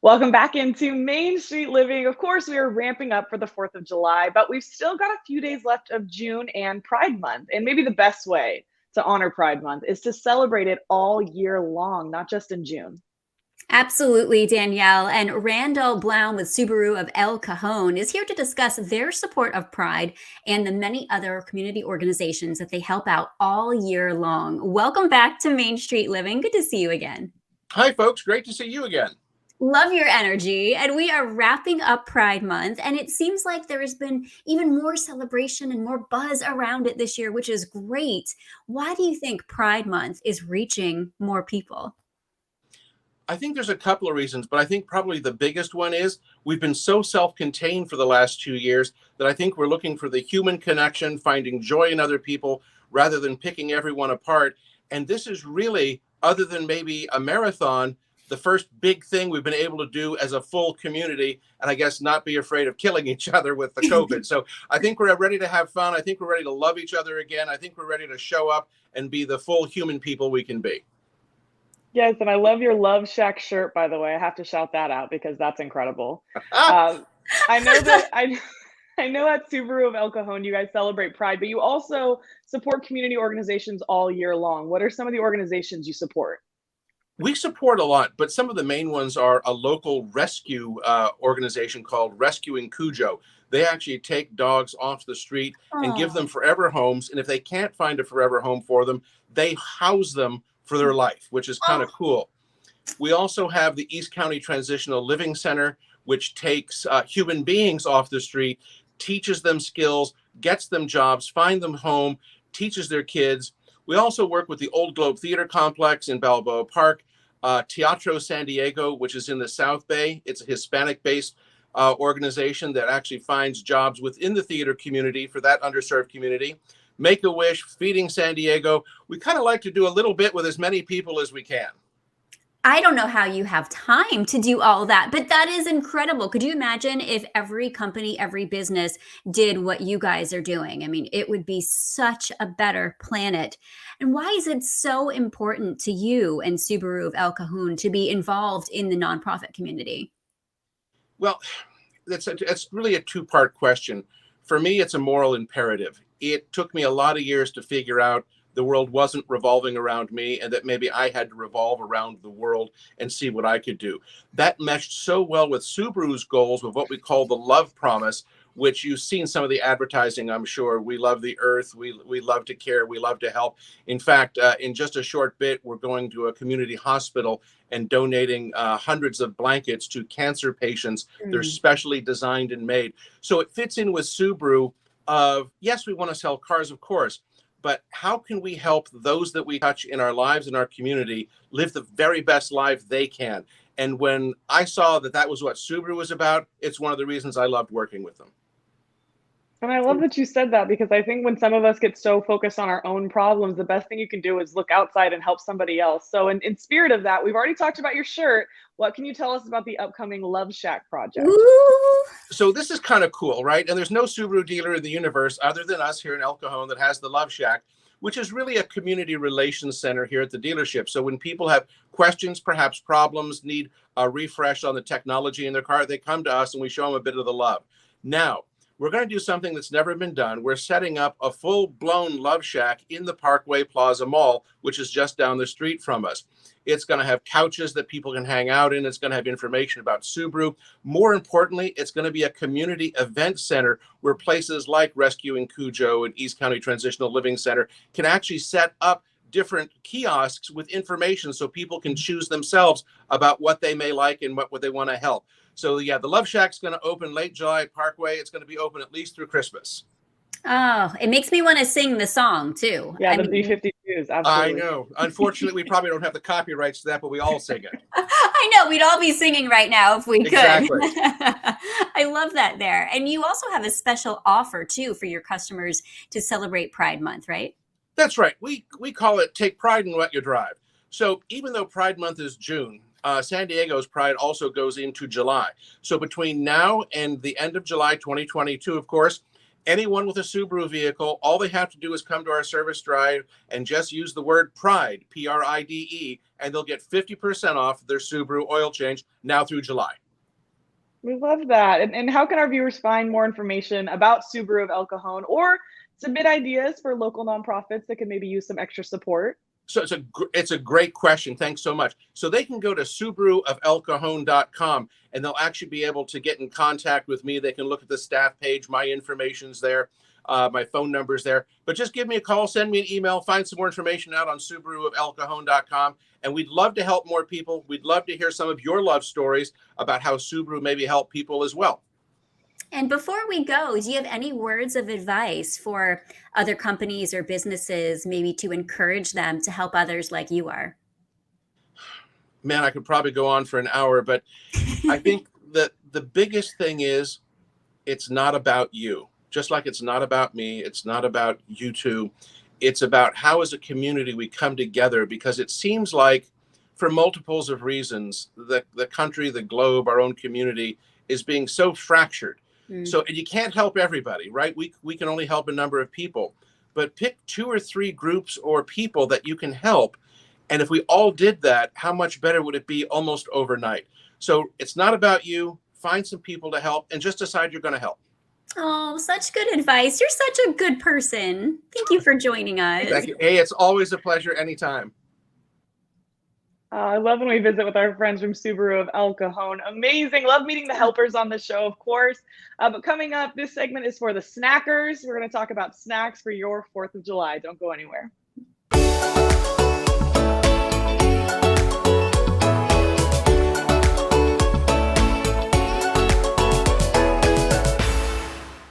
Welcome back into Main Street Living. Of course, we are ramping up for the 4th of July, but we've still got a few days left of June and Pride Month. And maybe the best way to honor Pride Month is to celebrate it all year long, not just in June. Absolutely, Danielle. And Randall Blaum with Subaru of El Cajon is here to discuss their support of Pride and the many other community organizations that they help out all year long. Welcome back to Main Street Living. Good to see you again. Hi, folks. Great to see you again. Love your energy. And we are wrapping up Pride Month, and it seems like there has been even more celebration and more buzz around it this year, which is great. Why do you think Pride Month is reaching more people? I think there's a couple of reasons, but I think probably the biggest one is we've been so self-contained for the last 2 years that I think we're looking for the human connection, finding joy in other people rather than picking everyone apart. And this is really, other than maybe a marathon, the first big thing we've been able to do as a full community, and I guess not be afraid of killing each other with the COVID. So I think we're ready to have fun. I think we're ready to love each other again. I think we're ready to show up and be the full human people we can be. Yes, and I love your Love Shack shirt, by the way. I have to shout that out because that's incredible. I know that I know at Subaru of El Cajon you guys celebrate Pride, but you also support community organizations all year long. What are some of the organizations you support? We support a lot, but some of the main ones are a local rescue organization called Rescuing Cujo. They actually take dogs off the street and give them forever homes. And if they can't find a forever home for them, they house them for their life, which is kind of cool. We also have the East County Transitional Living Center, which takes human beings off the street, teaches them skills, gets them jobs, find them home, teaches their kids. We also work with the Old Globe Theater Complex in Balboa Park, Teatro San Diego, which is in the South Bay. It's a Hispanic-based organization that actually finds jobs within the theater community for that underserved community. Make-A-Wish, Feeding San Diego. We kind of like to do a little bit with as many people as we can. I don't know how you have time to do all that, but that is incredible. Could you imagine if every company, every business did what you guys are doing? I mean, it would be such a better planet. And why is it so important to you and Subaru of El Cajon to be involved in the nonprofit community? Well, that's really a two-part question. For me, it's a moral imperative. It took me a lot of years to figure out the world wasn't revolving around me and that maybe I had to revolve around the world and see what I could do. That meshed so well with Subaru's goals with what we call the love promise, which you've seen some of the advertising, I'm sure. We love the earth. We love to care. We love to help. In fact, in just a short bit, we're going to a community hospital and donating hundreds of blankets to cancer patients. They're specially designed and made. So it fits in with Subaru of, yes, we want to sell cars, of course, but how can we help those that we touch in our lives, in our community, live the very best life they can? And when I saw that that was what Subaru was about, it's one of the reasons I loved working with them. And I love that you said that because I think when some of us get so focused on our own problems, the best thing you can do is look outside and help somebody else. So in spirit of that, we've already talked about your shirt. What can you tell us about the upcoming Love Shack project? Ooh. So this is kind of cool, right? And there's no Subaru dealer in the universe other than us here in El Cajon that has the Love Shack, which is really a community relations center here at the dealership. So when people have questions, perhaps problems, need a refresh on the technology in their car, they come to us and we show them a bit of the love. Now, we're going to do something that's never been done. We're setting up a full-blown Love Shack in the Parkway Plaza Mall, which is just down the street from us. It's going to have couches that people can hang out in. It's going to have information about Subaru. More importantly, it's going to be a community event center where places like Rescuing Cujo and East County Transitional Living Center can actually set up different kiosks with information so people can choose themselves about what they may like and what they want to help. So yeah, the Love Shack's going to open late July at Parkway. It's going to be open at least through Christmas. Oh, it makes me want to sing the song too. Yeah, the B-52s, absolutely. I know. Unfortunately, we probably don't have the copyrights to that, but we all sing it. I know. We'd all be singing right now if we could. Exactly. I love that there. And you also have a special offer too for your customers to celebrate Pride Month, right? That's right. We call it Take Pride in What You Drive. So even though Pride Month is June, San Diego's Pride also goes into July. So between now and the end of July 2022, of course, anyone with a Subaru vehicle, all they have to do is come to our service drive and just use the word PRIDE, Pride, and they'll get 50% off their Subaru oil change now through July. We love that. And how can our viewers find more information about Subaru of El Cajon or submit ideas for local nonprofits that could maybe use some extra support? So it's a great question. Thanks so much. So they can go to SubaruofElCajon.com and they'll actually be able to get in contact with me. They can look at the staff page. My information's there. My phone number's there. But just give me a call, send me an email, find some more information out on SubaruofElCajon.com. And we'd love to help more people. We'd love to hear some of your love stories about how Subaru maybe help people as well. And before we go, do you have any words of advice for other companies or businesses, maybe to encourage them to help others like you are? Man, I could probably go on for an hour, but I think that the biggest thing is it's not about you. Just like it's not about me, it's not about you two. It's about how as a community we come together, because it seems like for multiples of reasons, the country, the globe, our own community is being so fractured. So and you can't help everybody, right? We can only help a number of people, but pick 2 or 3 groups or people that you can help. And if we all did that, how much better would it be almost overnight? So it's not about you. Find some people to help and just decide you're going to help. Oh, such good advice. You're such a good person. Thank you for joining us. Thank you. Hey, it's always a pleasure anytime. I love when we visit with our friends from Subaru of El Cajon. Amazing. Love meeting the helpers on the show, of course. But coming up, this segment is for the snackers. We're going to talk about snacks for your 4th of July. Don't go anywhere.